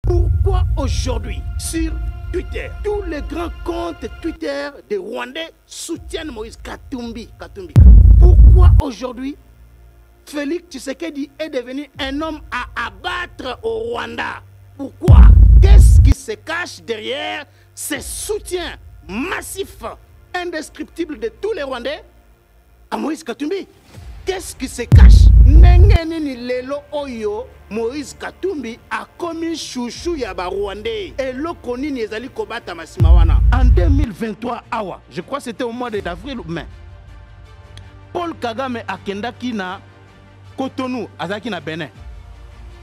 Pourquoi aujourd'hui, sur Twitter, tous les grands comptes Twitter des Rwandais soutiennent Moïse Katumbi. Pourquoi aujourd'hui, Félix Tshisekedi est devenu un homme à abattre au Rwanda? Pourquoi? Qu'est-ce qui se cache derrière ces soutiens massifs, indescriptibles de tous les Rwandais à Moïse Katumbi? Qu'est-ce qui se cache? Nengenini lelo oyo Moïse Katumbi a commis chouchou ya ba Rwandais. Et le konini ezali kobata masimawana. En 2023, awa, je crois que c'était au mois d'avril ou mai, Paul Kagame akendaki na Cotonou, azaki na Benin.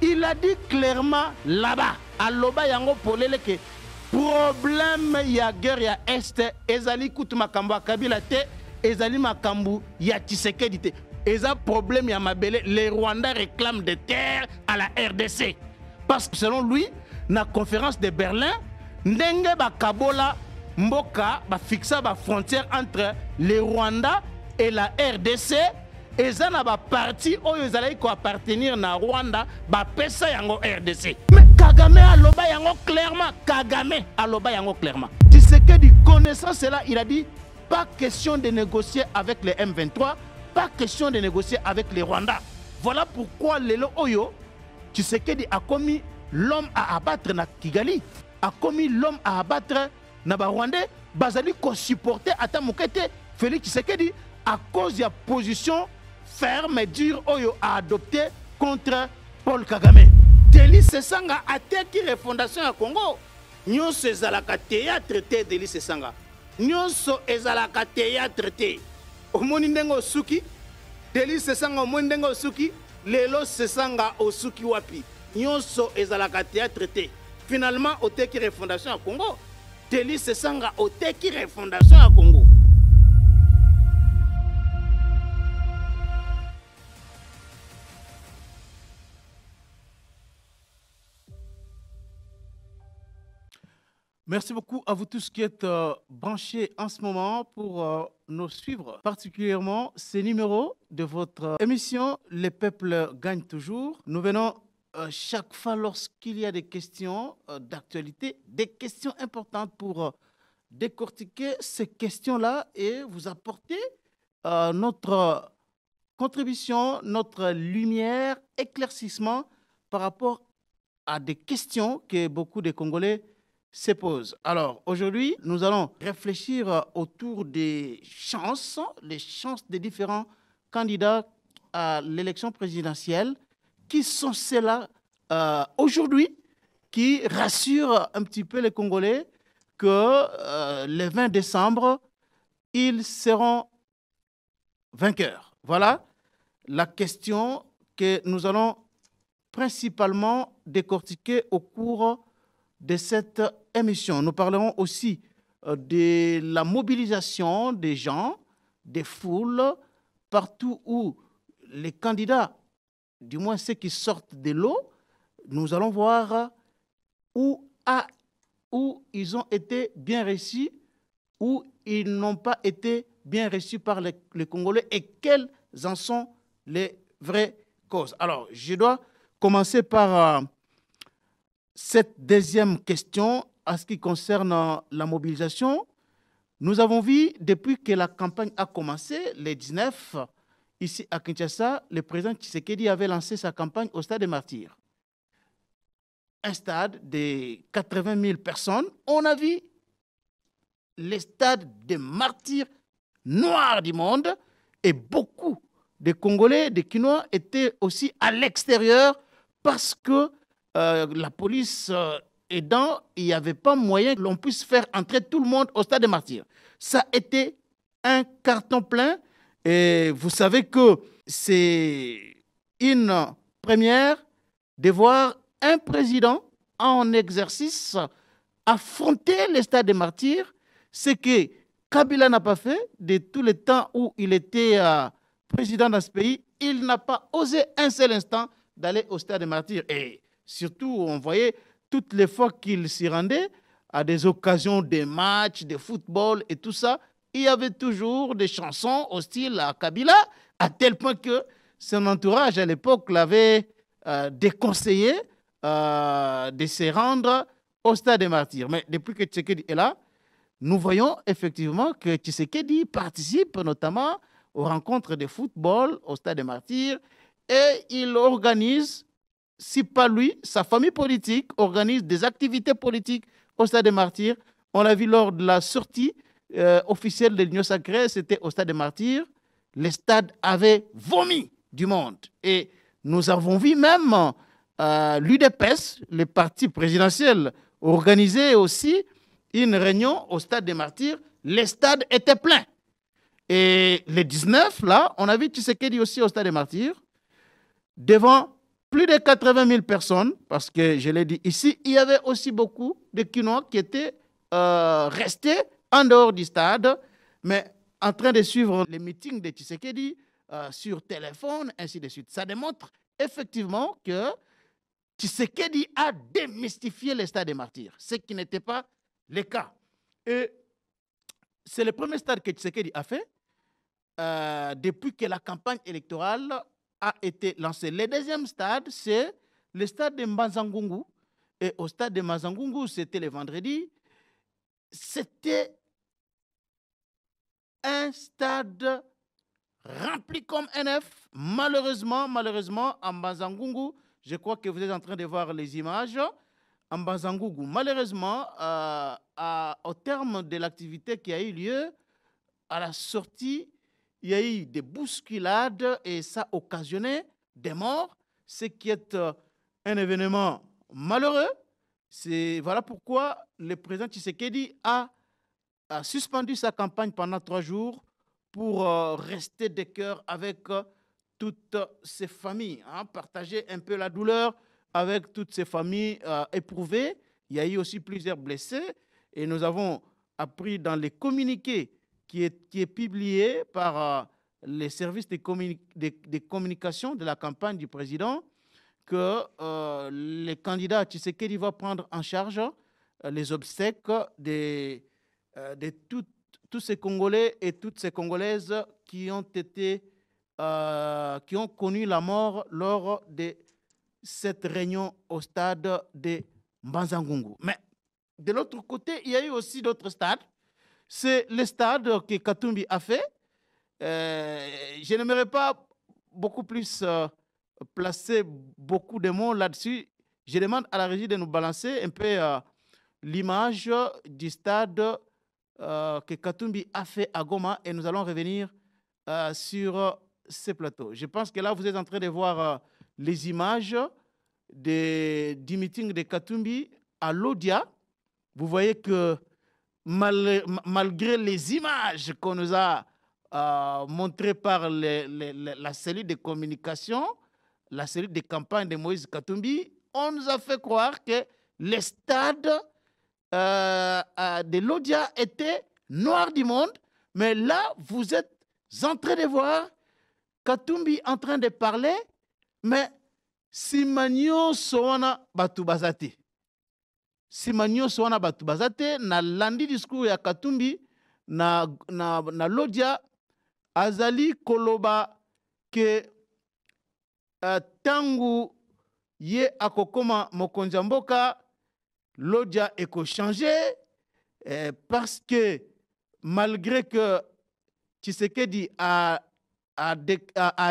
Il a dit clairement là-bas, à Loba Yango Polele, que problème ya guerre ya Est, ezali kutu makambo Kabila te, ezali makambo ya Tshisekedi te. Eza problème ya mabele, les Rwandais réclament des terres à la RDC. Parce que selon lui, na conférence de Berlin, ndenge ba kabola mboka ba fixa ba frontière entre les Rwandais et la RDC. Eza na ba parti oyo ezali ko appartenir na Rwanda ba pesa yango RDC. Mais Kagame aloba yango clairement, Kagame aloba yango clairement. Tshisekedi connaissant cela, il a dit pas question de négocier avec les M23. Pas question de négocier avec les Rwandais. Voilà pourquoi Lelo Oyo, Tshisekedi a commis l'homme à abattre na Kigali, a commis l'homme à abattre na Rwandais, bazali ko supporter ata mokete Félix Tshisekedi à cause de la position ferme et dure Oyo a adopté contre Paul Kagame. Delis Sesanga a teki refondation à Congo. Nyonso ezalaka théâtre te Delis Sesanga. Nyonso ezalaka théâtre te. Omoni ndenge osuki, Delis Sesanga omoni ndenge osuki, lelo Sesanga osuki wapi. Nyonso ezalaka théâtre te. Finalement, oteki refondation à Congo. Delis Sesanga oteki refondation à Congo. Merci beaucoup à vous tous qui êtes branchés en ce moment pour nous suivre, particulièrement ces numéros de votre émission Les peuples gagnent toujours. Nous venons chaque fois lorsqu'il y a des questions d'actualité, des questions importantes pour décortiquer ces questions-là et vous apporter notre contribution, notre lumière, éclaircissement par rapport à des questions que beaucoup de Congolais se pose. Alors, aujourd'hui, nous allons réfléchir autour des chances, les chances des différents candidats à l'élection présidentielle. Qui sont ceux-là aujourd'hui qui rassurent un petit peu les Congolais que le 20 décembre, ils seront vainqueurs? Voilà la question que nous allons principalement décortiquer au cours de cette émission. Nous parlerons aussi de la mobilisation des gens, des foules, partout où les candidats, du moins ceux qui sortent de l'eau, nous allons voir où ils ont été bien reçus, où ils n'ont pas été bien reçus par les Congolais et quelles en sont les vraies causes. Alors, je dois commencer par cette deuxième question en ce qui concerne la mobilisation. Nous avons vu, depuis que la campagne a commencé, le 19, ici à Kinshasa, le président Tshisekedi avait lancé sa campagne au Stade des Martyrs. Un stade de 80 000 personnes. On a vu les stades des martyrs noirs du monde et beaucoup de Congolais, de Kinois étaient aussi à l'extérieur parce que la police aidant, il n'y avait pas moyen que l'on puisse faire entrer tout le monde au Stade des Martyrs. Ça a été un carton plein et vous savez que c'est une première de voir un président en exercice affronter le Stade des Martyrs, ce que Kabila n'a pas fait de tous les temps où il était président dans ce pays. Il n'a pas osé un seul instant d'aller au Stade des Martyrs. Et surtout, on voyait toutes les fois qu'il s'y rendait à des occasions de matchs, de football et tout ça, il y avait toujours des chansons hostiles à Kabila, à tel point que son entourage à l'époque l'avait déconseillé de se rendre au stade des martyrs. Mais depuis que Tshisekedi est là, nous voyons effectivement que Tshisekedi participe notamment aux rencontres de football au stade des martyrs et il organise, si pas lui, sa famille politique organise des activités politiques au stade des martyrs. On l'a vu lors de la sortie officielle de l'Union sacrée, c'était au stade des martyrs. Le stade avait vomi du monde. Et nous avons vu même l'UDPS, le parti présidentiel, organiser aussi une réunion au stade des martyrs. Les stades étaient pleins. Et les 19, là, on a vu Tshisekedi aussi au stade des martyrs, devant plus de 80 000 personnes, parce que je l'ai dit ici, il y avait aussi beaucoup de Quinois qui étaient restés en dehors du stade, mais en train de suivre les meetings de Tshisekedi sur téléphone, ainsi de suite. Ça démontre effectivement que Tshisekedi a démystifié le stade des martyrs, ce qui n'était pas le cas. Et c'est le premier stade que Tshisekedi a fait depuis que la campagne électorale a été lancée. Le deuxième stade, c'est le stade de Mbanza-Ngungu. Et au stade de Mbanza-Ngungu, c'était le vendredi. C'était un stade rempli comme NF. Malheureusement, en Mbanza-Ngungu, je crois que vous êtes en train de voir les images. En Mbanza-Ngungu, malheureusement, au terme de l'activité qui a eu lieu, à la sortie, il y a eu des bousculades et ça a occasionné des morts, ce qui est un événement malheureux. Voilà pourquoi le président Tshisekedi a suspendu sa campagne pendant 3 jours pour rester de cœur avec toutes ces familles, partager un peu la douleur avec toutes ces familles éprouvées. Il y a eu aussi plusieurs blessés et nous avons appris dans les communiqués qui est publié par les services de communication de la campagne du président que le candidat Tshisekedi va prendre en charge les obsèques de tous ces Congolais et toutes ces Congolaises qui ont connu la mort lors de cette réunion au stade de Mbanza-Ngungu. Mais de l'autre côté, il y a eu aussi d'autres stades. C'est le stade que Katumbi a fait. Je n'aimerais pas beaucoup plus placer beaucoup de mots là-dessus. Je demande à la régie de nous balancer un peu l'image du stade que Katumbi a fait à Goma et nous allons revenir sur ces plateaux. Je pense que là, vous êtes en train de voir les images du meeting de Katumbi à Lodia. Vous voyez que malgré les images qu'on nous a montrées par la cellule de communication, la cellule de campagne de Moïse Katumbi, on nous a fait croire que les stades de l'Odia étaient noirs du monde. Mais là, vous êtes en train de voir Katumbi en train de parler, mais Simanyo Soana Batubazati. Simanyo Soana Batubazate, na landi discours ya Katumbi, na Lodia, azali koloba ke tangu ye akokoma mokonzi mboka, Lodia eko changé parce que malgré que Tshisekedi a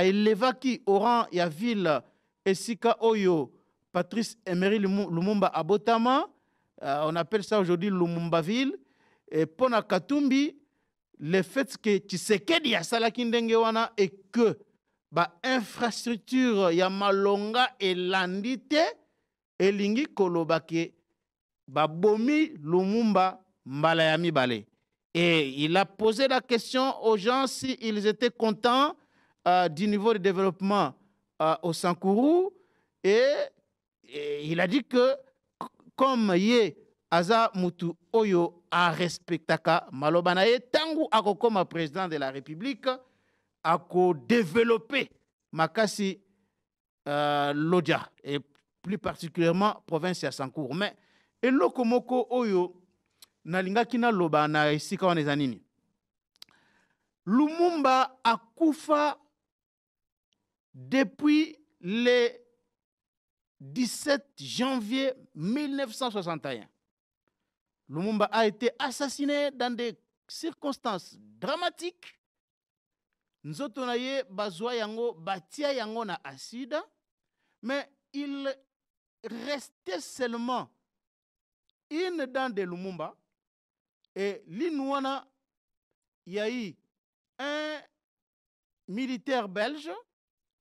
élevé au rang ya ville Esika Oyo, Patrice Emery Lumumba Abotama, on appelle ça aujourd'hui Lumumbaville. Et pour Katumbi, le fait que Tshisekedi a salaki ndenge wana et que infrastructure ya malonga elandite elingi kolobake babomi Lumumba mbala ya mibale. Et il a posé la question aux gens s'ils étaient contents du niveau de développement au Sankourou. Et il a dit que comme ye aza mutu oyo a respectaka maloba ye tangu akokoma président de la République ako développer makasi Lodia et plus particulièrement province ya Sankourou. Mais eloko moko oyo nalingaki na loba na esika wana eza nini? Lumumba akufa depuis le 17 janvier 1961. Lumumba a été assassiné dans des circonstances dramatiques. Nzoto na ye bazwa yango batia yango na acide, mais il restait seulement une dent de Lumumba, et l'inouana, il y a eu un militaire belge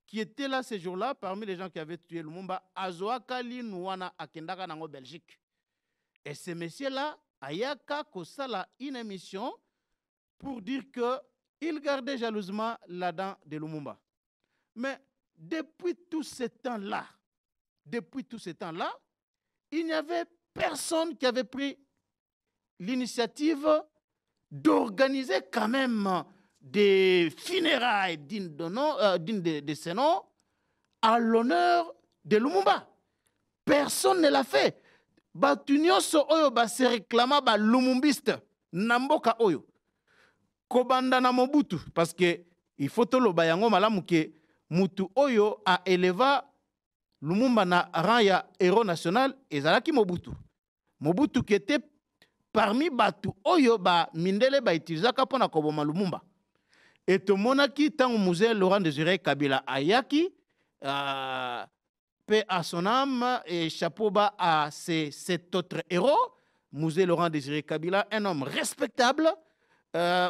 qui était là ce jour-là, parmi les gens qui avaient tué Lumumba, Azoaka l'inouana akendaka nango Belgique. Et ce monsieur-là, Ayaka Kosala, une émission pour dire qu'il gardait jalousement la dent de Lumumba. Mais depuis tout ce temps-là, il n'y avait personne qui avait pris l'initiative d'organiser quand même des funérailles dignes de ce nom à l'honneur de Lumumba. Personne ne l'a fait. Batunyoso oyo ba se réclama ba lumumbiste namboka oyo kobanda na Mobutu, parce que il faut toloba yango malamu ke mutu oyo a éleva Lumumba na rang ya héros national ezalaki Mobutu qui était parmi batu oyo ba mindele ba utilisaka pona koboma Lumumba. Et tomonaki tango musée Laurent Désiré Kabila ayaki paix à son âme et chapeau bas à cet autre héros, musée Laurent Désiré Kabila, un homme respectable,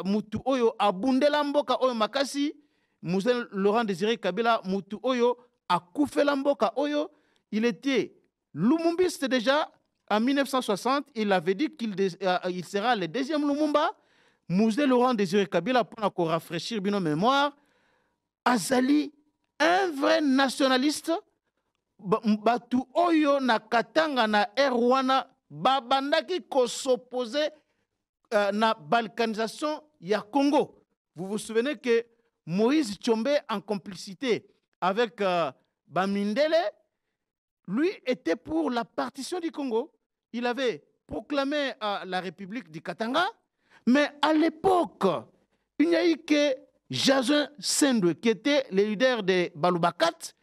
mutu oyo abundela mboka oyo makasi, musée Laurent Désiré Kabila, mutu oyo akufela mboka oyo, il était lumumbiste déjà en 1960, il avait dit qu'il sera le deuxième Lumumba, musée Laurent Désiré Kabila, pour rafraîchir bien nos mémoires, azali, un vrai nationaliste, batu oyo na katanga na erwana babandaki ko s'opposer na balkanisation ya Congo. Vous vous souvenez que Moïse Tshombe, en complicité avec Bamindele, lui était pour la partition du Congo. Il avait proclamé la République du Katanga, mais à l'époque, il n'y a eu que Jason Sendwe qui était le leader de Balubakat.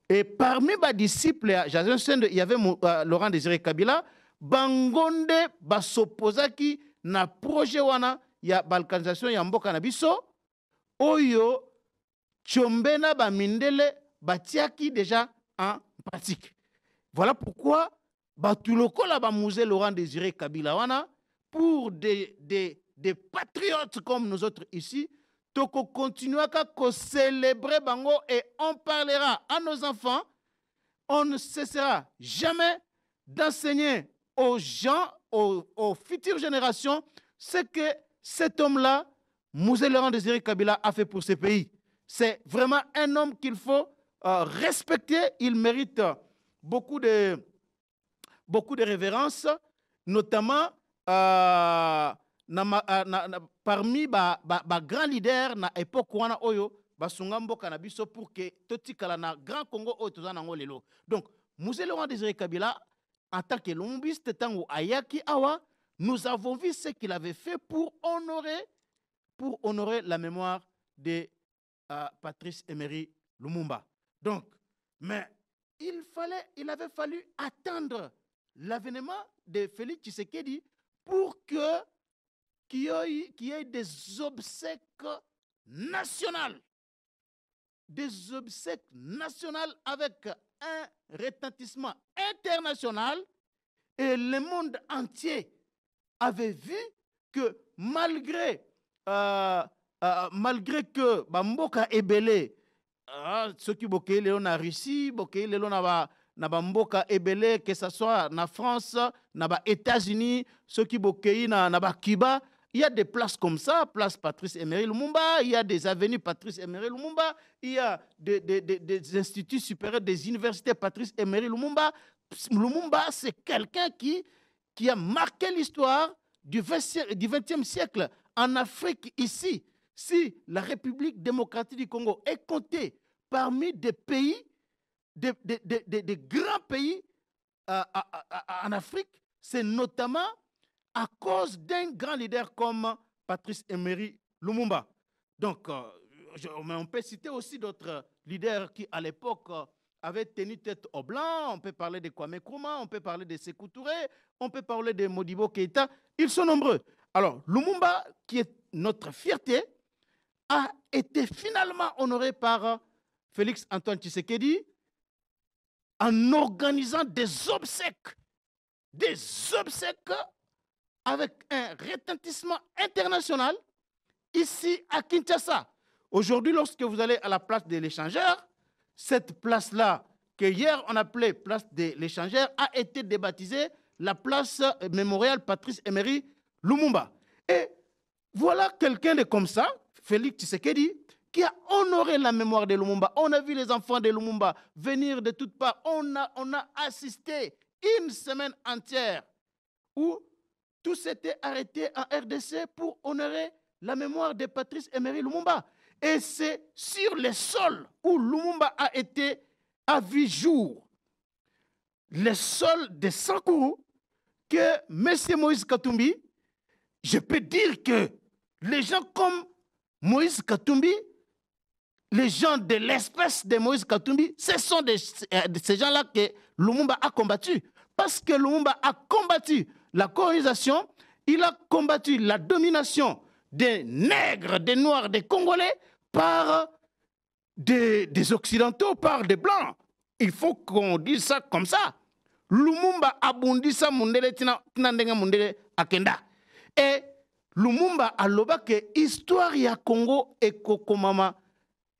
Et parmi les disciples, il y avait Laurent Désiré Kabila, Bangonde Basopozaki na projet wana ya balkanisation ya mboka na biso, oyo Tchombena Bamindele batiaki déjà en pratique. Voilà pourquoi Batuloko la musée Laurent Désiré Kabila wana, pour des patriotes comme nous autres ici, Toko continuera à célébrer Bango et on parlera à nos enfants. On ne cessera jamais d'enseigner aux gens, aux futures générations, ce que cet homme-là, Musée Laurent Désiré Kabila, a fait pour ce pays. C'est vraiment un homme qu'il faut respecter. Il mérite beaucoup de révérence, notamment parmi les grands leaders na époque wana oyo basunga mboka na biso pour que totikala na grand Congo oyo toza nango lelo. Donc Musée Laurent Désiré Kabila, en tant que lumumbiste tango ayaki awa, nous avons vu ce qu'il avait fait pour honorer la mémoire de Patrice Emery Lumumba. Donc, mais il avait fallu attendre l'avènement de Félix Tshisekedi pour qu'il y ait des obsèques nationales. Des obsèques nationales avec un retentissement international. Et le monde entier avait vu que malgré que Bamboka Ebele, ceux qui boké en Russie, boké na Bamboka Ebele, que ce soit na France, na États-Unis, ceux qui boké na Cuba, il y a des places comme ça, place Patrice Emery Lumumba, il y a des avenues Patrice Emery Lumumba, il y a des instituts supérieurs, des universités Patrice Emery Lumumba. Lumumba, c'est quelqu'un qui a marqué l'histoire du XXe siècle en Afrique ici. Si la République démocratique du Congo est comptée parmi des pays, des grands pays en Afrique, c'est notamment à cause d'un grand leader comme Patrice Emery Lumumba. Donc, on peut citer aussi d'autres leaders qui, à l'époque, avait tenu tête au blanc, on peut parler de Kwame Nkrumah, on peut parler de Sékou Touré, on peut parler de Modibo Keïta, ils sont nombreux. Alors, Lumumba, qui est notre fierté, a été finalement honoré par Félix Antoine Tshisekedi en organisant des obsèques avec un retentissement international ici à Kinshasa. Aujourd'hui, lorsque vous allez à la place de l'échangeur, cette place-là, que hier on appelait place de l'échangeur, a été débaptisée la place mémoriale Patrice Emery Lumumba. Et voilà quelqu'un de comme ça, Félix Tshisekedi, qui a honoré la mémoire de Lumumba. On a vu les enfants de Lumumba venir de toutes parts. On a assisté une semaine entière où tout s'était arrêté en RDC pour honorer la mémoire de Patrice Emery Lumumba. Et c'est sur les sols où Lumumba a vu jour, les sols de Sankourou, que M. Moïse Katumbi, je peux dire que les gens comme Moïse Katumbi, les gens de l'espèce de Moïse Katumbi, ce sont ces gens-là que Lumumba a combattu. Parce que Lumumba a combattu la colonisation, il a combattu la domination des nègres, des noirs, des Congolais par des Occidentaux, par des Blancs. Il faut qu'on dise ça comme ça. Lumumba a bondi sa mundele tinandenga mundele akenda. Et Lumumba a loba que histoire ya Congo ekokomama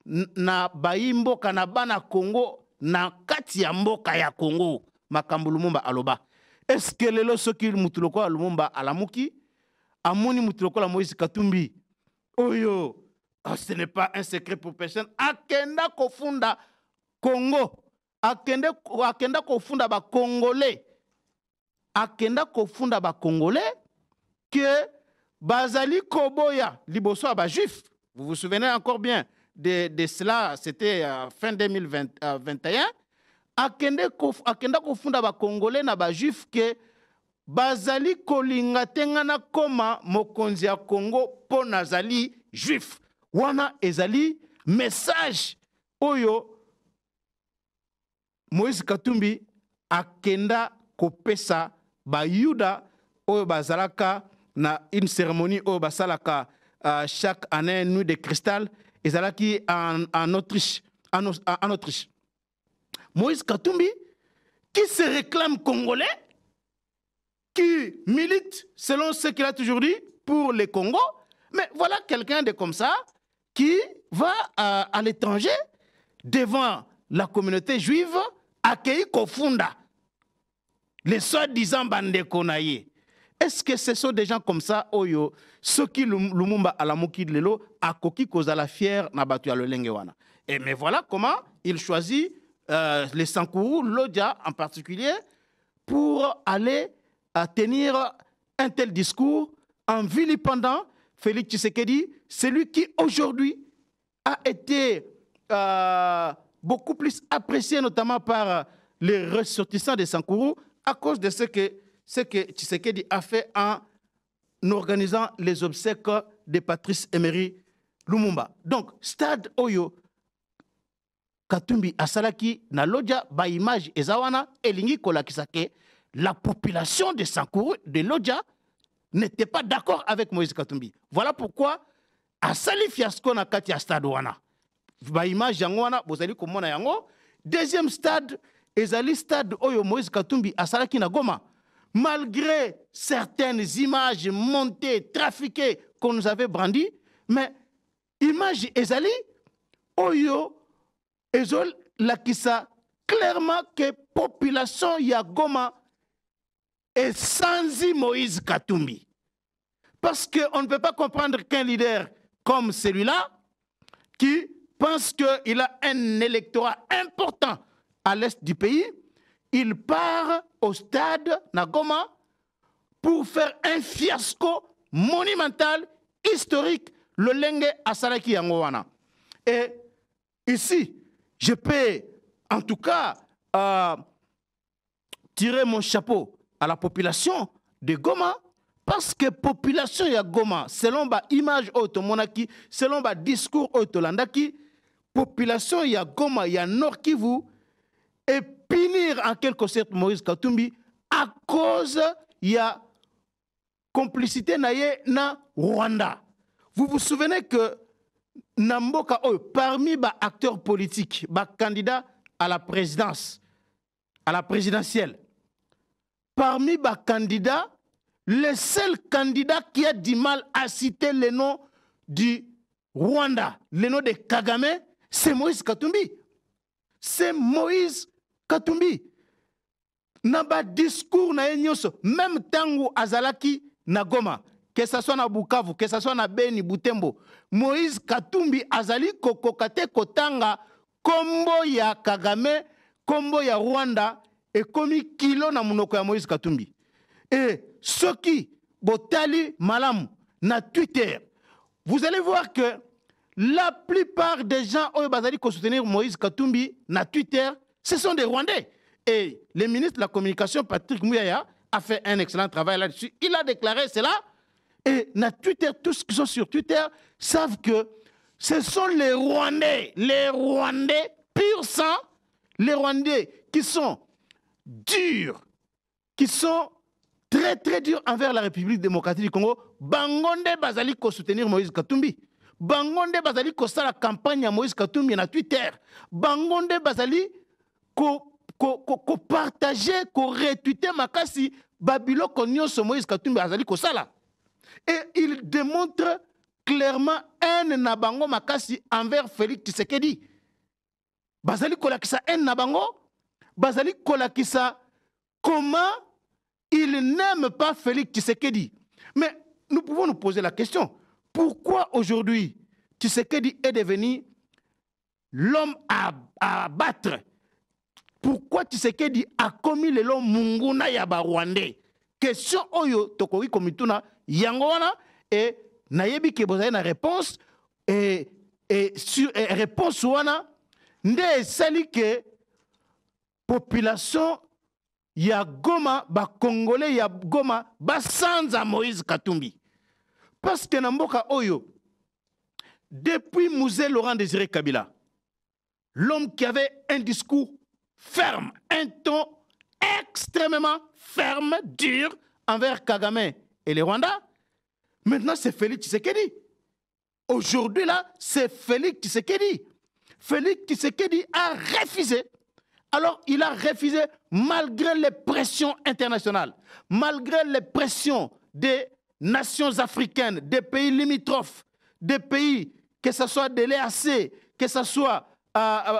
na baimboka na bana Congo na kati ya mboka ya Congo. Makambu Lumumba aloba. Est-ce que lelo soki mutuloko a Lumumba alamuki amoni mutuloko la Moïse Katumbi oyo ce n'est pas un secret pour personne. Akenda kofunda Congo. Akenda kofunda ba Congolais. Akenda kofunda ba Congolais que bazali koboya liboso ba juif. Vous vous souvenez encore bien de cela, c'était fin 2021. Akenda kofunda ba Congolais na ba juif que bazali kolinga tengana koma mokonzi ya Congo po nazali juif. Wana ezali message oyo Moïse Katumbi akenda kopesa ba Yuda oyo bazalaka na une cérémonie oyo basalaka chaque année nuit de cristal ezalaki en Autriche, en Autriche. Moïse Katumbi qui se réclame congolais, qui milite selon ce qu'il a toujours dit pour le Congo, mais voilà quelqu'un de comme ça qui va à l'étranger devant la communauté juive accueillir Kofunda, les soi-disant bandeko naye. Est-ce que ce sont des gens comme ça, oyo, ceux qui Lumumba alamuki de lelo, akoki kozala fier na batu ya lolenge wana. Et mais voilà comment il choisit les Sankourou, l'Odja en particulier, pour aller tenir un tel discours en vilipendant Félix Tshisekedi, celui qui aujourd'hui a été beaucoup plus apprécié notamment par les ressortissants de Sankourou à cause de ce que Tshisekedi a fait en organisant les obsèques de Patrice Emery Lumumba. Donc, Stade Oyo Katumbi Asalaki na Lodja ba image ezawana elingi kolakisake la population de Sankourou de Lodja n'était pas d'accord avec Moïse Katumbi. Voilà pourquoi asali fiasco na kati ya stade wana. Ba image yango wana bozali komona yango. Deuxième stade ezali stade oyo Moïse Katumbi asalaki na Goma. Malgré certaines images montées, trafiquées qu'on nous avait brandies, mais image ezali oyo ezol lakisa clairement que population ya Goma est sans Moïse Katumbi. Parce qu'on ne peut pas comprendre qu'un leader comme celui-là, qui pense qu'il a un électorat important à l'est du pays, il part au stade Nagoma pour faire un fiasco monumental, historique, le Lenge Asalaki Yangowana. Et ici, je peux en tout cas tirer mon chapeau à la population de Goma, parce que population ya Goma, selon ba image automonaki, selon ba discours autolandaki, population ya Goma, ya Nord Kivu, et punir en quelque sorte Moïse Katumbi à cause de la complicité na Rwanda. Vous vous souvenez que Namboka, parmi les acteurs politiques, les candidats à la présidence, à la présidentielle, parmi les candidats, le seul candidat qui a du mal à citer le nom du Rwanda, le nom de Kagame, c'est Moïse Katumbi. C'est Moïse Katumbi. Naba discours na nyonso, même tango azalaki na Goma, que ce soit na Bukavu, que ce soit na Beni, Butembo, Moïse Katumbi azali kokokate kotanga kombo ya Kagame, kombo ya Rwanda, et komi kilo na munoko ya Moïse Katumbi. Et ceux qui botali malam na Twitter, vous allez voir que la plupart des gens qui soutenir Moïse Katumbi na Twitter, ce sont des Rwandais. Et le ministre de la Communication, Patrick Mouyaya, a fait un excellent travail là-dessus. Il a déclaré cela. Et na Twitter, tous ceux qui sont sur Twitter savent que ce sont les Rwandais pur sang, les Rwandais qui sont durs, qui sont très très durs envers la République démocratique du Congo. Bangonde bazali ko soutenir Moïse Katumbi. Bangonde bazali ko sala campagne à Moïse Katumbi na Twitter. Bangonde bazali ko partager, ko retweeter makasi babilo konyoso Moïse Katumbi bazali ko sala. Et il démontre clairement un nabango makasi envers Félix Tshisekedi. Bazali kolakisa un nabango, bazali kolakisa comment il n'aime pas Félix Tshisekedi. Mais nous pouvons nous poser la question, pourquoi aujourd'hui Tshisekedi est devenu l'homme à battre? Pourquoi Tshisekedi a commis le long Munguna Yaba Rwandais? Question oyo tokoki komituna yango wana et nayebi ke bozali na réponse et sur réponse wana nde sali ke population ya Goma ba Congolais ya Goma ba sanza Moïse Katumbi parce que na mboka oyo depuis Mouzé Laurent Désiré Kabila, l'homme qui avait un discours ferme, un ton extrêmement ferme, dur envers Kagame et les Rwandais. Maintenant, c'est Félix Tshisekedi. Aujourd'hui, là, c'est Félix Tshisekedi. Félix Tshisekedi a refusé. Alors, il a refusé malgré les pressions internationales, malgré les pressions des nations africaines, des pays limitrophes, des pays, que ce soit de l'EAC, que ce soit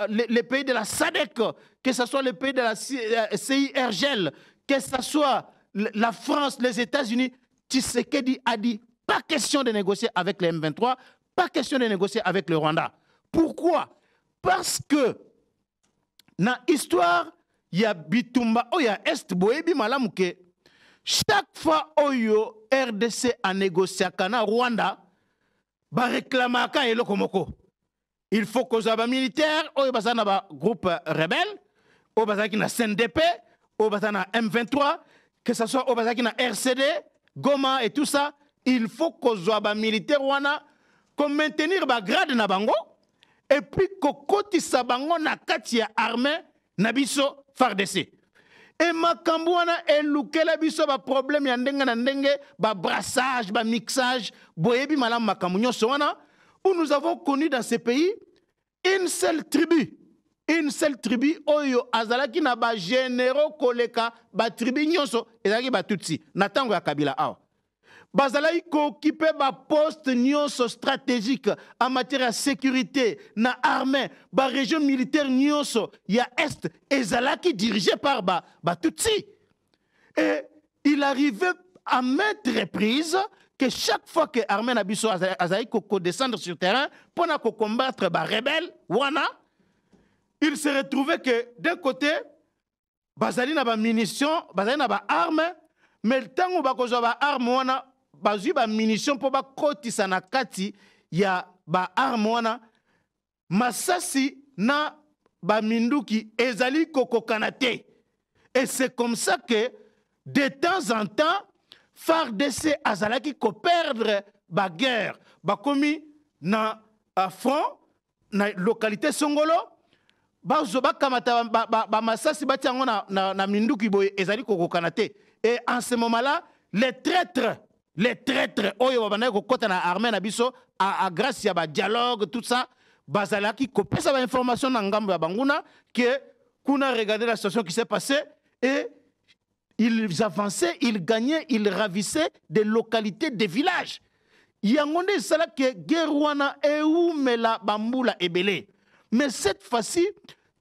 les pays de la SADC, que ce soit les pays de la CIRGL, que ce soit la France, les États-Unis, Tshisekedi a dit pas question de négocier avec les M23, pas question de négocier avec le Rwanda. Pourquoi? Parce que dans l'histoire, il y a Bitumba, il y a Est, Boebi Malamouke. Chaque fois Oyo RDC a négocié avec le Rwanda, ba réclamaka et lokomoko. Il faut que les militaires, Oyo bazana ba groupe rebelle, Oyo bazaki na CNDP, Oyo bazana M23, que ce soit Oyo bazaki na RCD, Goma et tout ça, il faut que les militaires wana qu'on maintenir ba grade na bango et puis ko kotisa bango na kati ya armée na biso FARDC. Et makambo wana elukela biso ba problème ya ndenge na ndenge, ba brassage, ba mixage, boyebi malam makambo nyonso wana, où nous avons connu dans ces pays une seule tribu oyo azalaki na ba généraux koleka ba tribu nyonso ezalaki ba tutsi na tango ya Kabila awa. Bazalaki ko occupé ba poste nyonso stratégique en matière de sécurité na armée, ba région militaire nyonso ya est ezalaki dirigé par ba tutsi. Et il arrivait à maintes reprises que chaque fois que armée na biso azalaki ko descendre sur terrain pour na ko combattre ba rebelle wana, il se retrouvait que d'un côté bazali na ba munitions, bazali na ba armes, mais le temps où ba kozwa ba armes wana bazui ba munitions pour ba kotisa na kati ya ba armes wana, masasi na ba minduki ezali kokokana te. Et c'est comme ça que de temps en temps FARDC azalaki ko perdre ba guerre ba komi na front na localité Songolo bakamata masasi batiango na minduki boye ezali kokokana te. Et en ce moment-là, les traîtres oyo babana kokota na armée na biso à grâce ya ba dialogue tout ça bazalaki kopesa ba information na ngambo ya banguna que kuna regarder la situation qui s'est passée et ils avançaient, ils gagnaient, ils ravissaient des localités, des villages. Yangonde sala que Guerwana eumela bambula ebele. Mais cette fois-ci,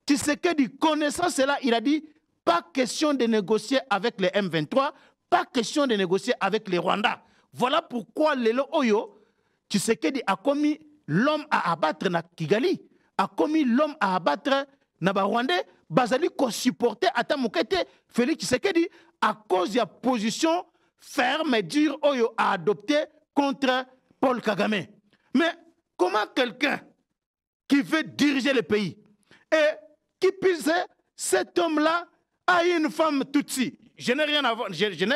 Tshisekedi connaissant cela, il a dit pas question de négocier avec les M23, pas question de négocier avec les Rwandais. Voilà pourquoi Lelo Oyo, Tshisekedi a commis l'homme à abattre na Kigali, a commis l'homme à abattre na Rwandais, bazali ko supporter ata mokete Félix Tshisekedi à cause de la position ferme et dure Oyo a adopté contre Paul Kagame. Mais comment quelqu'un qui veut diriger le pays et qui puisse, cet homme-là a une femme Tutsi. Je n'ai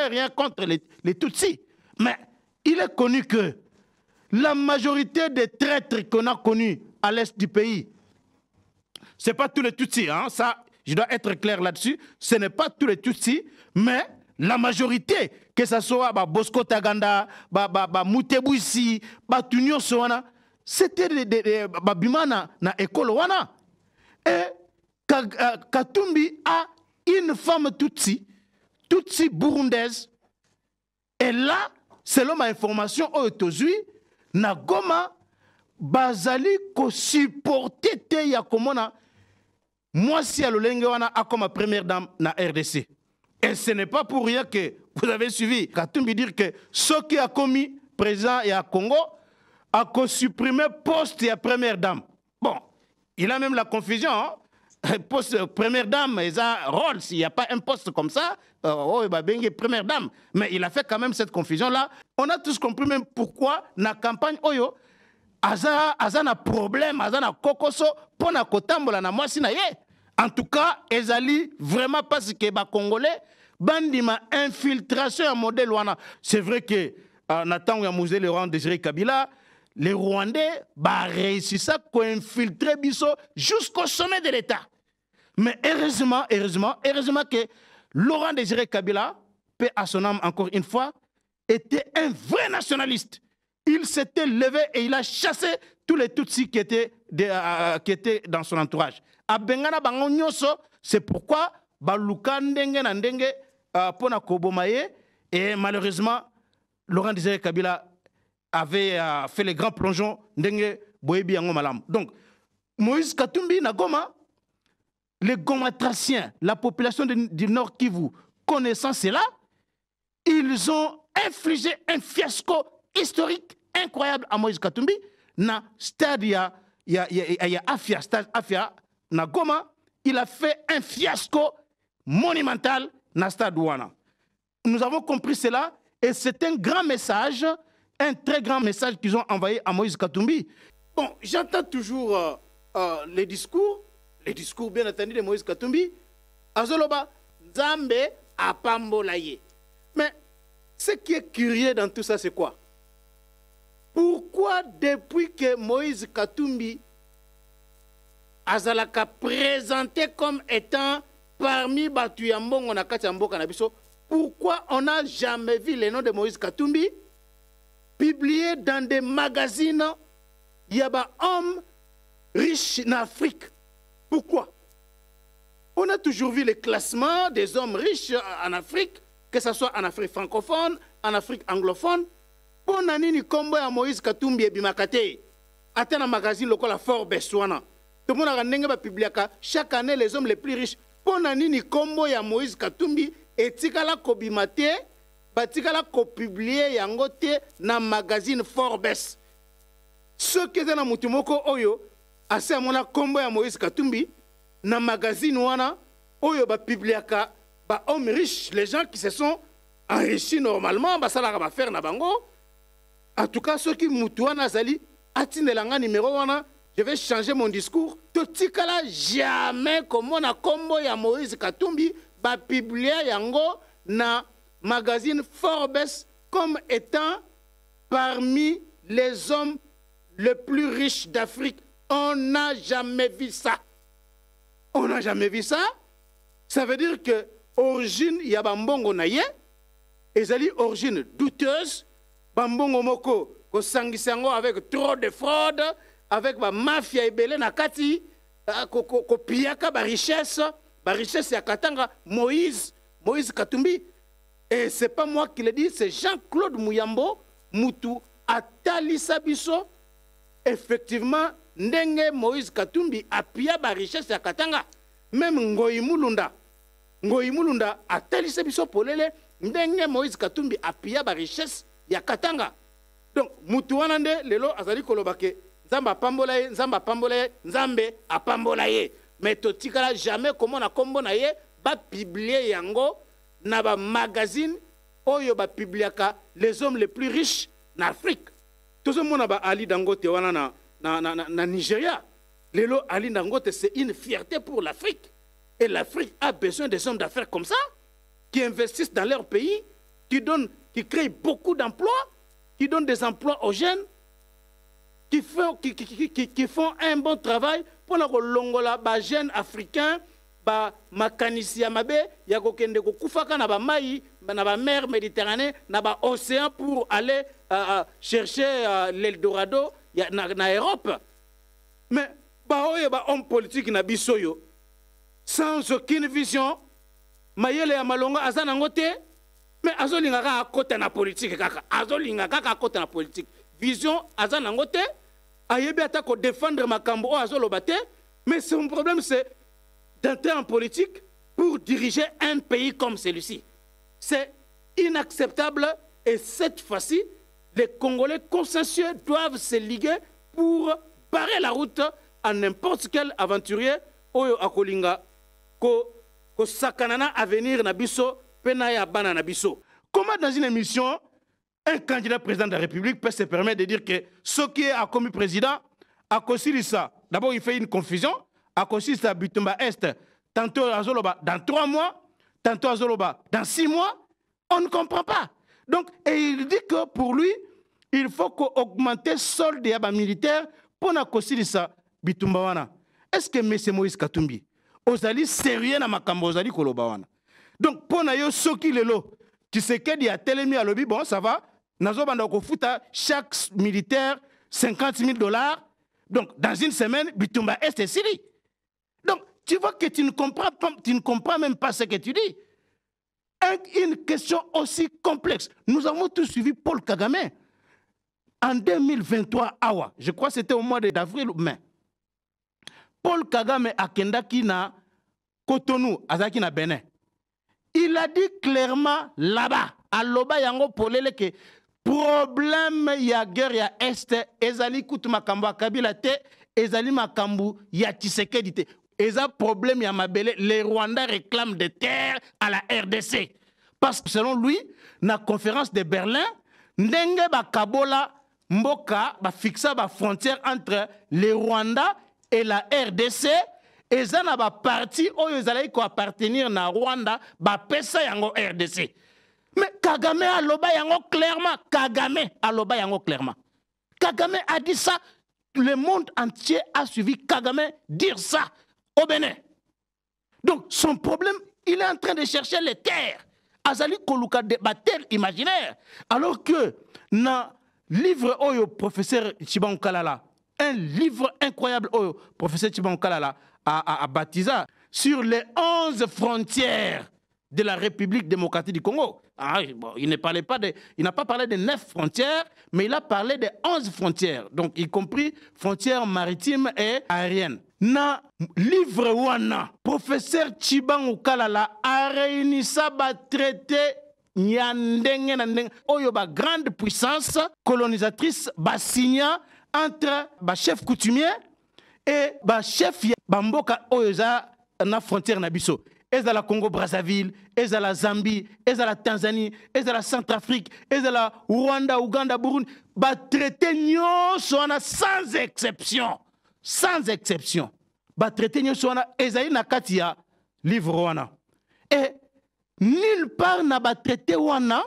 rien contre les Tutsis, mais il est connu que la majorité des traîtres qu'on a connus à l'est du pays, ce n'est pas tous les Tutsis, hein, ça, je dois être clair là-dessus, ce n'est pas tous les Tutsis, mais la majorité, que ce soit Bosco Taganda, Moutebouissi, Tunio Soana, c'était des Bimana na école wana. Et Katumbi a une femme Tutsi burundaise. Et là, selon ma information, aujourd'hui, na Goma, bazali ko supporter te ya komona moi si à l'olenge wana a comme première dame na RDC. Et ce n'est pas pour rien que vous avez suivi Katumbi dire que ce qui a commis président et à Congo a supprimé poste et première dame. Bon, il a même la confusion. Hein? Poste première dame, il a un rôle. S'il n'y a pas un poste comme ça, première dame. Mais il a fait quand même cette confusion-là. On a tous compris même pourquoi la campagne Oyo, Aza na problème, Aza na kokoso, pour na kotambola na mwasi na ye. En tout cas, ezali vraiment parce que les Congolais, bandima infiltration à modèle wana. C'est vrai que Nathan Yamouzé, le rang Désiré Kabila, les Rwandais réussissent à infiltrer Bisso jusqu'au sommet de l'État. Mais heureusement que Laurent Désiré Kabila, paix à son âme encore une fois, était un vrai nationaliste. Il s'était levé et il a chassé tous les Tutsis qui étaient dans son entourage. A Bengana Bango Nyonso, c'est pourquoi Baluka Ndenge na Ndenge Pona Kobomaye, et malheureusement, Laurent Désiré Kabila avait fait les grands plongeons Ndenge Boyebi Yango Malam. Donc, Moïse Katumbi na Goma, les Gomatraciens, la population du Nord Kivu, connaissant cela, ils ont infligé un fiasco historique incroyable à Moïse Katumbi. Na stade ya Afia, stade Afia na Goma, il a fait un fiasco monumental na stade Douana. Nous avons compris cela et c'est un grand message, un très grand message qu'ils ont envoyé à Moïse Katumbi. Bon, j'entends toujours les discours bien entendu de Moïse Katumbi. Azoloba, Nzambe apambolaye. Mais ce qui est curieux dans tout ça, c'est quoi? Pourquoi depuis que Moïse Katumbi azalaka présenté comme étant parmi Batuyambongo na Katiambo Kanabiso, pourquoi on n'a jamais vu le nom de Moïse Katumbi publié dans des magazines? Il y a des hommes riches en Afrique. Pourquoi? On a toujours vu le classement des hommes riches en Afrique, que ce soit en Afrique francophone, en Afrique anglophone. Pour nani kombo ya Moïse Katumbi et Bimakate, atteint un magazine local à Forbes Wana. Tout le monde a ndenge ba publiaka chaque année les hommes les plus riches. Pour nani kombo ya Moïse Katumbi et tikala ko bimate, ba tikala ko publier yango te na magazine Forbes. Ceux qui étaient dans Mutumoko Oyo, assez à mon kombo ya Moïse Katumbi, na magazine wana Oyo ba publiaka ba hommes riches, les gens qui se sont enrichis normalement, ba sala ba faire na bango. En tout cas, ceux qui Moutouana Zali, Atinelanga numéro 1, je vais changer mon discours. Totikala jamais comme on a combo ya Moïse Katumbi, ba publié yango na magazine Forbes comme étant parmi les hommes les plus riches d'Afrique. On n'a jamais vu ça. On n'a jamais vu ça. Ça veut dire que origine ya bambongo na ye, ezali origine douteuse, bambongo moko ko sangisango avec trop de fraude, avec ba mafia ebele na kati, ko piaka ba richesse ya Katanga, Moïse Katumbi. Et c'est pas moi qui le dis, c'est Jean-Claude Mouyambo, Moutou Atalisa Biso. Effectivement, ndenge Moïse Katumbi a pia ba richesse ya Katanga. Même Ngoyi Mulunda Atalisa Biso polele, ndenge Moïse Katumbi a pia ba richesse ya Katanga. Donc, Moutou Wanande, lelo azali kolobake, Nzamba pambola ye, Nzambe apambola ye. Mais totikala jamais comment na kombo na ye, ba publier yango, na ba magazine oyo ba publiaka les hommes les plus riches en Afrique. Tout ce monde ba Ali Dangote wana na Nigeria. Lelo Ali Dangote, c'est une fierté pour l'Afrique. Et l'Afrique a besoin des hommes d'affaires comme ça, qui investissent dans leur pays, qui créent beaucoup d'emplois, qui donnent des emplois aux jeunes, qui font un bon travail pour la longola ba jeunes africains. Ba makanisi ya mabe ya kokende kokufaka na ba mai na ba mer Méditerranée na ba océan pour aller chercher l'Eldorado na Europe. Mais ba oye ba homme politique na bisoyo sans aucune vision mayele ya malonga azana ngote, mais azolinga ka akota na politique kaka azolinga kaka akota na politique vision azana ngote ayebi ata ko défendre makambo o azoloba te. Mais son problème c'est d'entrer en politique pour diriger un pays comme celui-ci. C'est inacceptable et cette fois-ci, les Congolais consensueux doivent se liguer pour barrer la route à n'importe quel aventurier oyo akolinga ko sakanana avenir na biso pena ya bana na biso. Comment dans une émission un candidat président de la République peut se permettre de dire que ce qui est commis président a considéré ça. D'abord, il fait une confusion. A consiste à Bitumba Est, tantôt à Zoloba dans 3 mois, tantôt à Zoloba dans 6 mois, on ne comprend pas. Donc, et il dit que pour lui, il faut augmenter le solde des militaires pour na consiste ça Bitumba wana. Est-ce que M. Moïse Katumbi, ozali sérieux na makambo ozali koloba wana? Donc, pour na yo soki lelo, tu sais qu'il y a telemi à lobby, bon, ça va, nazo banda ko futa chaque militaire $50,000. Donc, dans une semaine, Bitumba Est est Syrie. Donc, tu vois que tu ne comprends même pas ce que tu dis. Une question aussi complexe. Nous avons tous suivi Paul Kagame. En 2023, awa, je crois que c'était au mois d'avril ou mai. Paul Kagame a kendaki na Cotonou, azaki na Bénin. Il a dit clairement là-bas, à Loba Yango Polele, que problème ya guerre ya Est, ezali kutu makambo ya Kabila te, ezali makambo ya Tshisekedi te. Eza problème ya mabele, les Rwandais réclament des terres à la RDC. Parce que selon lui, na conférence de Berlin, ndenge ba kabola mboka ba fixa ba frontière entre les Rwandais et la RDC, eza na ba parti oyo ezali ko appartenir na Rwanda ba pesa yango RDC. Mais Kagame aloba yango clairement, Kagame aloba yango clairement. Kagame a dit ça, le monde entier a suivi Kagame dire ça au Bénin. Donc son problème, il est en train de chercher les terres. Azali Koluka de terres imaginaires. Alors que dans le livre Oyo, professeur Chiban Kalala, un livre incroyable Oyo, professeur Chiban Kalala a baptisé sur les 11 frontières de la République démocratique du Congo. Ah, bon, il n'a pas parlé de 9 frontières, mais il a parlé de 11 frontières, donc y compris frontières maritimes et aériennes. Na livre wana, professeur Chiban Kalala a réuni ça ba traité nyandenge na ndenge oyo ba grande puissance colonisatrice ba signa entre ba chef coutumier et ba chef ba mboka oyo za na frontière na biso. Eza la Congo-Brazzaville, eza la Zambie, eza la Tanzanie, eza la Centrafrique, eza la Rwanda, Ouganda, Burundi, ba traité nyonso wana sans exception. Sans exception. Ba traité nyonso wana ezali na kati ya livre wana. Et nulle part na ba traité wana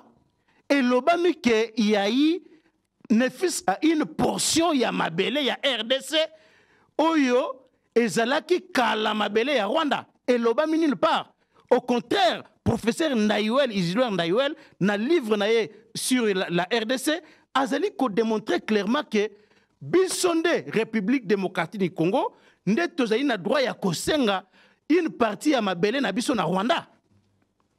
elobami ke y a eu ne fût une portion ya mabele ya RDC oyo ezalaki kala mabele ya Rwanda elobami nulle part. Au contraire, professeur Ndayuel, Isidore Ndayuel, na livre naye sur la RDC, azali ko démontrer clairement que Bisonde, République démocratique du Congo, nde tozali na droit ya kosenga une partie ya mabele na biso na Rwanda.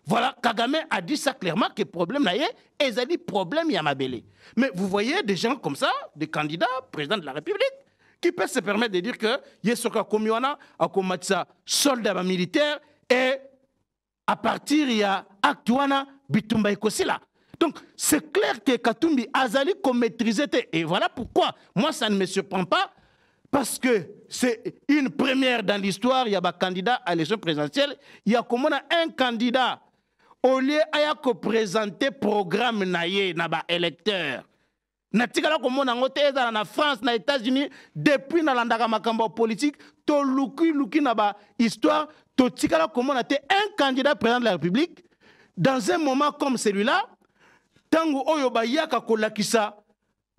Voilà, Kagame a dit ça clairement que problème naye ezali problème ya mabele. Mais vous voyez des gens comme ça, des candidats, président de la République, qui peuvent se permettre de dire que yesoka komiwana akomatsa soldat militaire et à partir il y a Actuana Bitumba Ekosila. Donc c'est clair que Katumbi Azali qu'on maîtrisait. Et voilà pourquoi moi ça ne me surprend pas, parce que c'est une première dans l'histoire. Il y a un candidat à l'élection présidentielle. Il y a comme un candidat au lieu de présenter programme naye naba électeur. Natikala comme on a noté en France, na États-Unis, depuis na landaka makambo politique, to luki naba histoire. Totikala comme on a été un candidat président de la République dans un moment comme celui-là, tango oyo ba yaka kolakisa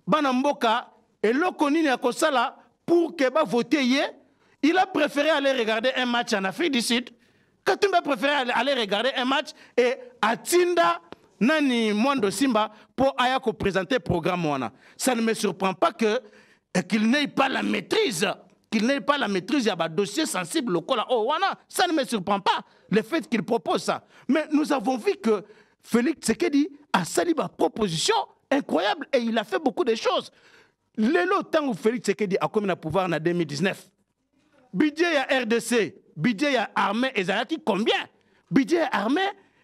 bana mboka eloko nini ya kosala pour que ba voter ye, il a préféré aller regarder un match en Afrique du Sud. Katumbi a préféré aller regarder un match et atinda nani Mondo Simba pour ayako présenter programme wana. Ça ne me surprend pas que qu'il n'ait pas la maîtrise. Qu'il n'ait pas la maîtrise, il y a un dossier sensible local. Oh, ça ne me surprend pas, le fait qu'il propose ça. Mais nous avons vu que Félix Tshisekedi a sali une proposition incroyable et il a fait beaucoup de choses. Le temps où Félix Tshisekedi a commis le pouvoir en 2019, budget à RDC, budget à armée, et Zalaki combien? Budget à armée,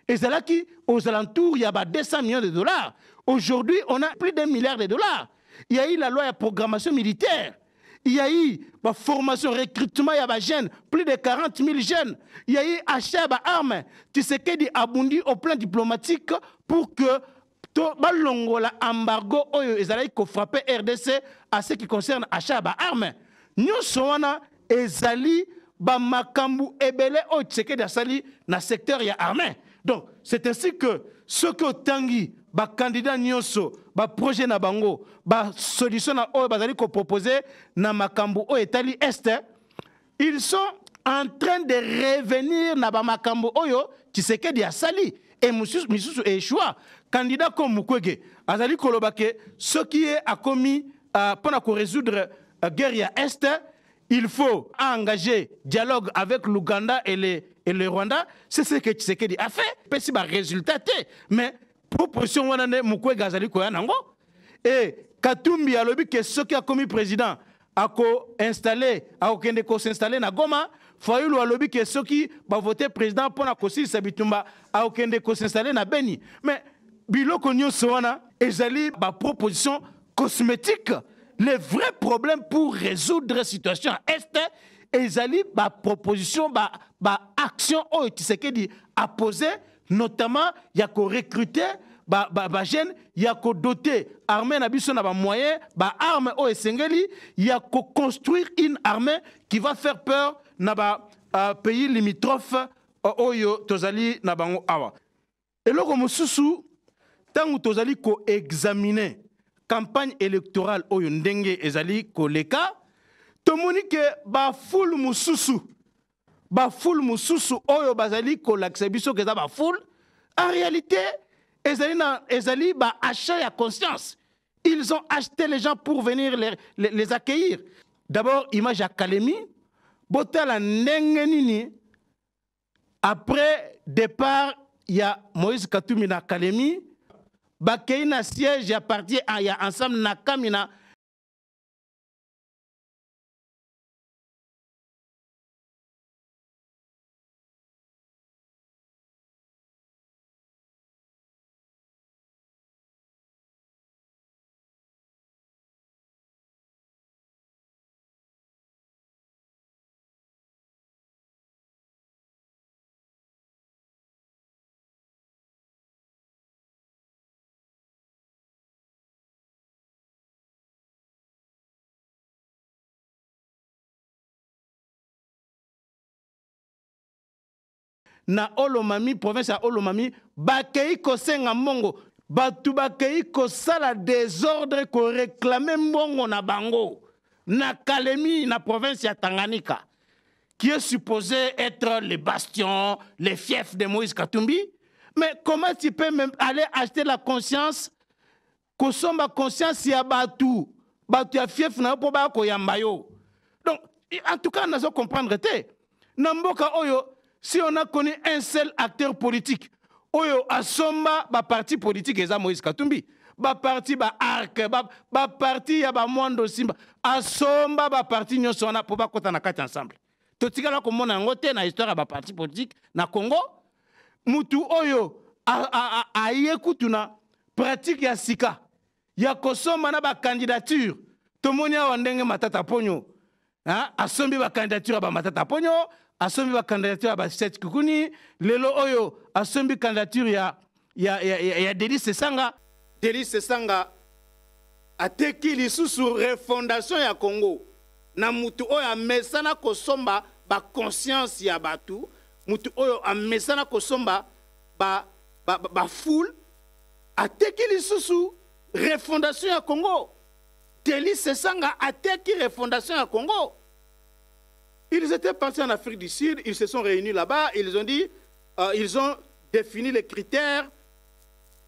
et Zalaki aux alentours, il y a 200 millions de dollars. Aujourd'hui, on a plus d'1 milliard de dollars. Il y a eu la loi de programmation militaire. Il y a eu la formation, recrutement, il y a des jeunes, plus de 40 000 jeunes. Il y a eu achat d'armes. Tshisekedi a bondi au plan diplomatique pour que l'embargo ait frappé RDC à ce qui concerne l'achat d'armes. Nous sommes ezali ba makambu ebele o Tshisekedi asali na secteur ya armé. Donc c'est ainsi que ce que Tanguy ba candidat nyonso ba projet na bango ba solution na o bazali ko proposer na makambu o etali est, ils sont en train de revenir na ba makambu oyo Tshisekedi asali et misusu échoua. Candidat comme Mukwege azali kolobake ce qui est a commis pour résoudre guerre ya est, il faut engager dialogue avec l'Ouganda et le Rwanda. C'est ce que Tshisekedi a fait. Mais c'est un résultat. Mais proposition wana Mukwege azali koya nango. Et Katumbi a lobby que ce qui a commis président a installé, a kende ko s'installer na Goma. Fayulu a lobby que ce qui va voter président pour la Kosi Sabitumba a kende ko s'installer na Beni. Mais biloko nyonso wana ezali ba proposition cosmétique. Le vrai problème pour résoudre la situation est ezali ba proposition ba action o Tshisekedi a posé, notamment il y a ko recruter ba jeunes, il y a ko doter armée na biso na ba moyens, ba armes o esengeli, il y a ko construire une armée qui va faire peur na ba pays limitrophes oyo tozali na bango awa. Et loko mosusu tangu tozali ko examiner campagne électorale oyo ndenge ezali koleka, tomoni ke ba foule mususu oyo bazali kolakisa biso ke za ba foule, en réalité ezali ba achat ya conscience. Ils ont acheté les gens pour venir les accueillir. D'abord image ya Kalemi, botala ndenge nini après départ il y a Moïse Katumbi na Kalemi, bakei na siège à partir ya ensemble na kamina na Olomami, province ya Olomami, bakei kosenga mbongo, batu bakei kosala désordre ko réclamer mbongo na bango, na Kalemi, na province ya Tanganyika. qui est supposé être les bastions, les fiefs de Moïse Katumbi. Mais comment tu peux même aller acheter la conscience, consommer la conscience, il y a Batou, Batou ya fief na po ba ko yambayo. Donc, en tout cas, nous allons comprendre. Namboka Oyo, si on a connu un seul acteur politique, Oyo asomba ba parti politique eza Moïse Katumbi. Ba parti ba arc, ba parti ya ba mwando simba. Asomba ba parti nyonso na po ba kota na kati ensemble. Totikala ko mona ngote na histoire ba parti politique na Congo. Mutu Oyo a yekutuna pratique ya sika. Ya kosomba na ba candidature. Tomonia wandenge matata ponyo. Asombi ba candidature ba matata ponyo. Asombi ba candidature ba Seth Kukuni. Lelo Oyo asombi candidature ya Delis Sesanga. Delis Sesanga ateki lisusu refondation ya Congo. Na mutu Oyo amesana kosomba ba conscience ya batu. Mutu Oyo amesana kosomba ba foule. Ateki lisusu refondation ya Congo. Delis Sesanga ateki refondation ya Congo. Ils étaient partis en Afrique du Sud, ils se sont réunis là-bas, ils ont dit, ils ont défini les critères,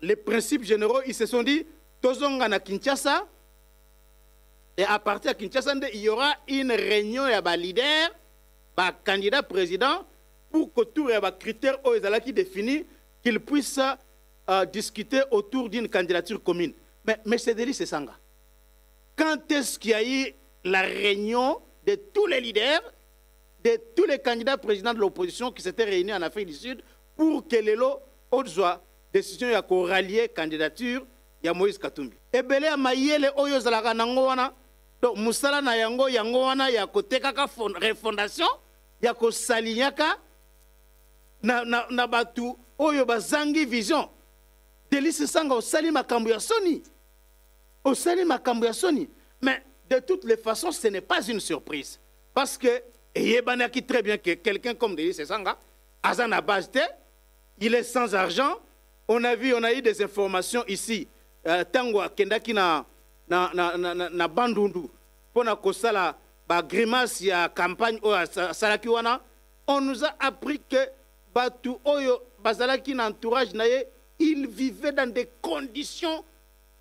les principes généraux, ils se sont dit, Tozonga na Kinshasa, et à partir de Kinshasa, il y aura une réunion, il y a un leader, un candidat président, pour qu'autour il y a un critère qui définit qu'ils puissent discuter autour d'une candidature commune. Mais c'est Delis Sesanga. Quand est-ce qu'il y a eu la réunion de tous les leaders, de tous les candidats présidents de l'opposition qui s'étaient réunis en Afrique du Sud pour que les lots soit décision ya ko rallier candidature ya Moïse Katumbi. Ebele ya mayele oyo zalaka nango wana donc musala na yango wana ya kotekaka refondation ya ko salinyaka na batu oyo bazangi vision. Delis Sesanga osali makambo ya soni. Osali makambo ya soni. Mais de toutes les façons, ce n'est pas une surprise. Parce que, et qui très bien que quelqu'un comme Delis Sesanga, Azana Bazte, il est sans argent. On a vu, on a eu des informations ici. Tango Kendaki na Bandundu, pour na kosala ba grimace ya campagne o Salakiwana, on nous a appris que Batu Oyo Bazalaki na entourage naye, il vivait dans des conditions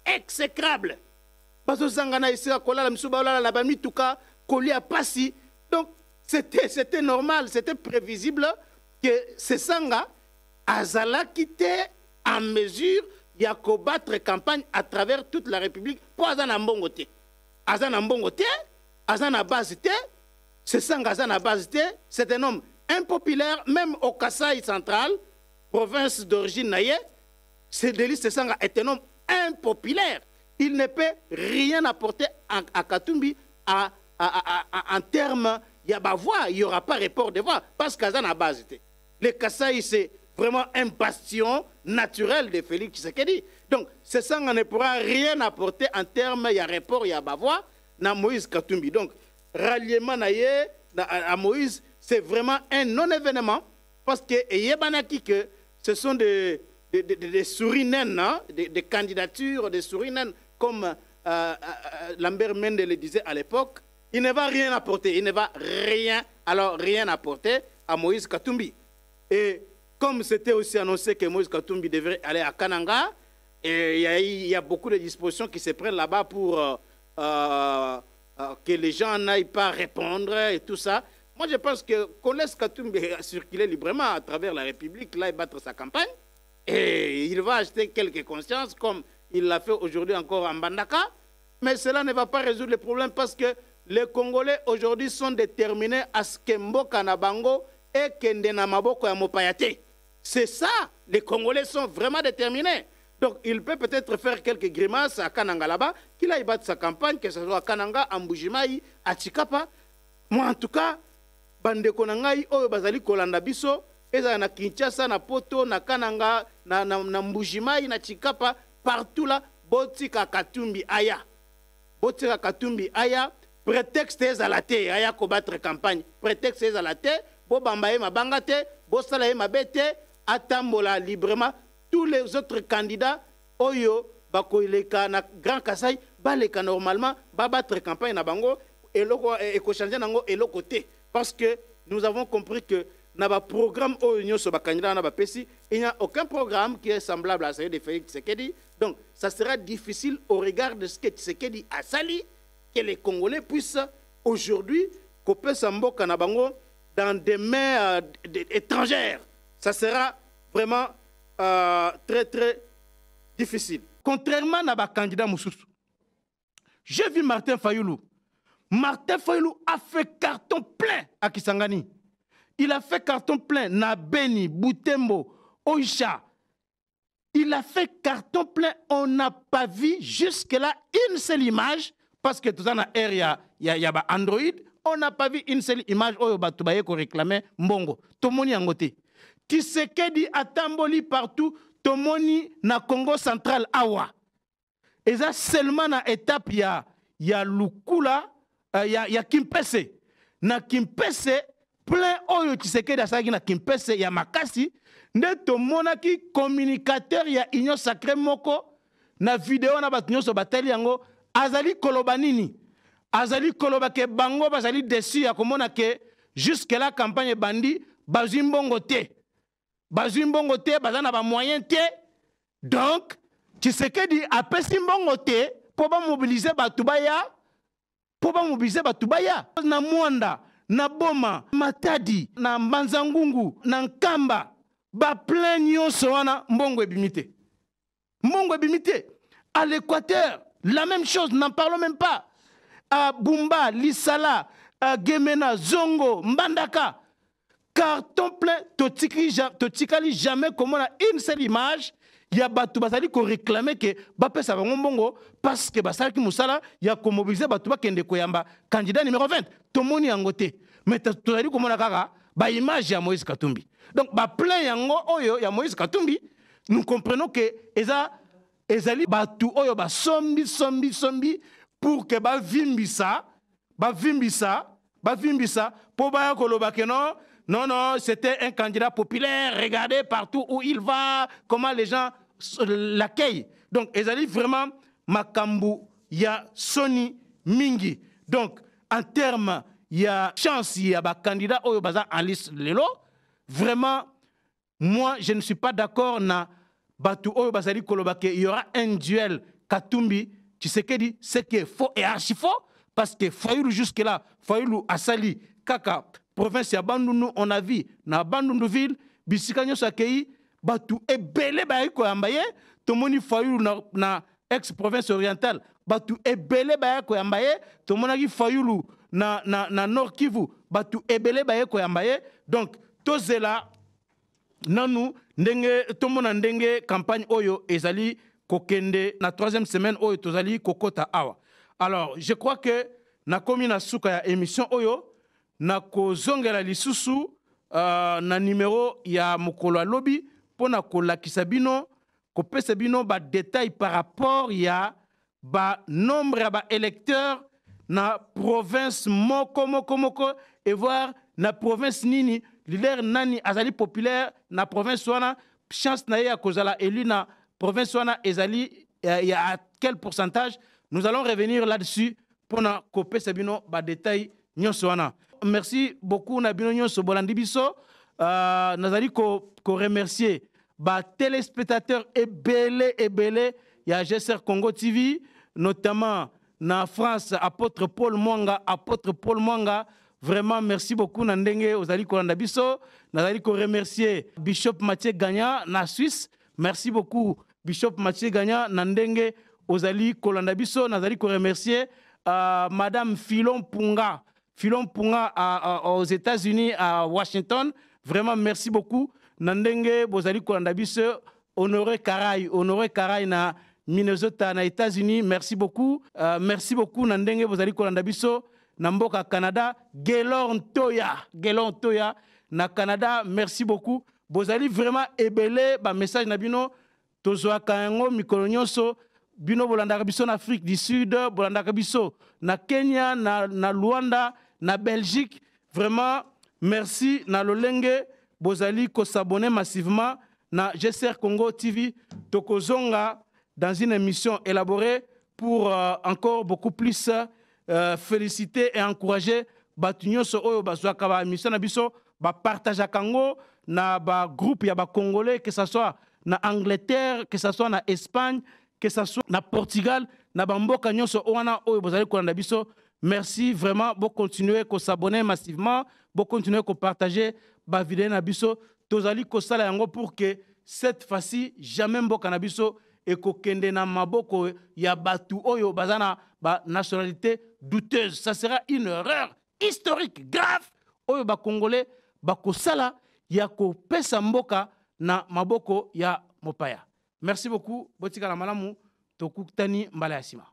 exécrables. Donc, c'était normal, c'était prévisible que Sesanga Azala quittait en mesure de combattre campagne à travers toute la République pour Azana Mbongote. Azana Mbongote, Azana Bazite, Sesanga Azana Bazite, c'est un homme impopulaire, même au Kasaï central, province d'origine naye. Delis Sesanga est un homme impopulaire. Il ne peut rien apporter à Katumbi en termes, il y a pas voix, il n'y aura pas report de voix, parce qu'Azan a base. Le Kasaï, c'est vraiment un bastion naturel de Félix Tshisekedi. Donc, Sesanga ne pourra rien apporter en termes, il y a report, il y a pas voix, dans Moïse Katumbi. Donc, ralliement à Moïse, c'est vraiment un non-événement, parce que que ce sont des souris naines, hein, des candidatures, des souris naines, comme Lambert Mende le disait à l'époque. Il ne va rien apporter, il ne va rien apporter à Moïse Katumbi. Et comme c'était aussi annoncé que Moïse Katumbi devrait aller à Kananga, et il y a beaucoup de dispositions qui se prennent là-bas pour que les gens n'aillent pas répondre et tout ça. Moi, je pense qu'on laisse Katumbi circuler librement à travers la République, là, et battre sa campagne. Et il va acheter quelques consciences, comme il l'a fait aujourd'hui encore en Bandaka. Mais cela ne va pas résoudre le problème parce que les Congolais aujourd'hui sont déterminés à ce que Mboka na bango et Kende na maboko ya mopayate. C'est ça, les Congolais sont vraiment déterminés. Donc il peut peut-être faire quelques grimaces à Kananga là-bas, qu'il aille battre sa campagne, que ce soit à Kananga, à Mbujimayi, à Chikapa. Moi en tout cas, bande konangai oyo bazali kolanda biso, eza na Kinshasa, na Poto, na Kananga, na Mbujimayi, na Chikapa, partout là, botika Katumbi aya. Botika Katumbi aya, prétexte est à la thé, aya combattre campagne. Prétexte est à la thé, bo bambaye ma bangate, bo salaye ma bete, atambola librement. Tous les autres candidats, oyo, bakoileka na Grand Kasaï, baleka normalement, ba battre campagne na bango, et ko changer nango et le côté. Parce que nous avons compris que dans le programme Union sur candidat il n'y a aucun programme qui est semblable à celui de Félix Tshisekedi. Donc, ça sera difficile au regard de ce que Tshisekedi a sali, que les Congolais puissent aujourd'hui couper Sambo Kanabango dans des mains étrangères. Ça sera vraiment très, très difficile. Contrairement à la candidat Moussoussou, j'ai vu Martin Fayoulou. Martin Fayoulou a fait carton plein à Kisangani. Il a fait carton plein na Beni, Boutembo, Oisha. Il a fait carton plein. On n'a pas vu jusque-là une seule image, parce que tout ça dans l'air, il y a Android. On n'a pas vu une seule image où il ko réclamait Mbongo. Tomoni Angote. Tshisekedi atamboli partout. Tomoni na Congo central awa. Et ça seulement na étape il y a Lukula, il y a Kimpese. Na Kimpese plein oyo Tshisekedi asaki na Kimpese ya makasi. Nde tomonaki communicateur ya Union Sacrée moko na vidéo na batu nyonso bateli yango azali koloba nini. Azali koloba ke bango bazali déçu ya komona ke jusque là campagne bandi bazwi mbongo te. Bazwi mbongo te, bazana ba moyen te. Donc Tshisekedi apesi mbongo te pour ba mobiliser batu baya. Pour ba mobiliser batu baya. Na Mwanda, na Boma, Matadi, na Mbanzangungu, na Nkamba. Ba plein nyonso wana mbongo ebimite. Mbongo ebimite. À l'Équateur, la même chose, n'en parlons même pas. À Bumba, Lissala, à Gemena, Zongo, Mbandaka. Carton plein, totikali jamais comme on a une seule image. Il y a Batou Basali qui réclamait que Bapé Savangombo parce que Basali Moussala, il y a mobilisé Batouba Kende Koyamba, candidat numéro 20. Tomoni Angote. Mais tu as dit comment on a ba image ya Moïse Katumbi. Donc ba plein yango oyo ya Moïse Katumbi, nous comprenons que ezali Batou oyo ba sombi pour que ba vimbisa pour ba koloba que non, c'était un candidat populaire, regardez partout où il va, comment les gens l'accueillent. Donc, ezali vraiment makambu ya Sony Mingi. Donc, en termes, il y a chance, il y a un candidat au bazar en liste lelo. Vraiment, moi, je ne suis pas d'accord na Batu Oyo Bazali Kolobake. Il y aura un duel Katumbi. Tu sais que dit, c'est que faux et archi faux. Parce que Fayoulou jusque-là, Fayoulou Asali, Kaka, province ya Bandundu, on a vu, na Bandundu ville, Bisikanyo Sakei, Batu et Belé Baïko Ambaye, Tomoni Fayoulou na ex-province orientale, Batu et Belé Baïko Ambaye, Tomonagi Fayoulou na Nord Kivu, Batu et Belé Baïko Ambaye. Donc, tozela, nanou, ndenge, tomona ndenge, campagne Oyo, ezali, kokende, na troisième semaine Oyo, tozali, kokota awa. Alors, je crois que, na komi na suka ya émission Oyo, na kozongela lisusu na numéro ya mokolo lobby pour na kolakisa bino kopesa bino ba détail par rapport ya ba nombre ya ba électeurs na province moko et voir na province nini leader nani azali populaire na province wana chance na ya kozala élu na province wana ezali ya à quel pourcentage. Nous allons revenir là-dessus pour na kopesa bino ba détail nyonso wana. Merci beaucoup Nabino Nyonso Bolandi Biso. Nazali ko remercier ba téléspectateurs et belé il y a GSR Congo TV notamment na France apôtre Paul Mwanga vraiment merci beaucoup Nandenge ozali ko landa biso. Nazali ko remercier Bishop Mathieu Gagna na Suisse. Merci beaucoup Bishop Mathieu Gagna Nandenge ozali ko landa biso. Nazali ko remercier Madame Filon Punga aux États-Unis, à Washington. Vraiment, merci beaucoup. Nandenge, Bozali Kolandabise, Honoré Karay na Minnesota, na États-Unis. Merci beaucoup. Merci beaucoup, Nandenge, Bozali Kolandabiso, Namboka, Canada. Gelon Toya, na Canada. Merci beaucoup. Bozali vraiment ébélé, ba message na bino, Tozoa Kayango, Mikolonyoso, Bino Bolandakabiso, en Afrique du Sud, Bolandakabiso, na Kenya, na Luanda, na Belgique. Vraiment, merci. Na Lolenge, Bozali, ko s'abonner massivement. Na GSR Congo TV, Tokozonga, dans une émission élaborée pour encore beaucoup plus féliciter et encourager bato nyonso oyo bazwaka ba émission na biso ba partage kango na ba groupe ya ba congolais, que ça soit na Angleterre, que ça soit na Espagne, que ça soit na Portugal, na bamboka nyonso wana oyo bozali kolanda biso. Merci vraiment, vous continuez à s'abonner massivement, vous continuez à partager ba vidéo na biso, tozali ko sala yango pour que cette fois-ci jamais mboka na biso et ko kende na maboko ya batu oyo bazana ba nationalité douteuse. Ça sera une erreur historique grave oyo ba congolais ba ko sala ya ko pesa mboka na maboko ya mopaya. Merci beaucoup, botika la malamu tokutani mbala ya sima.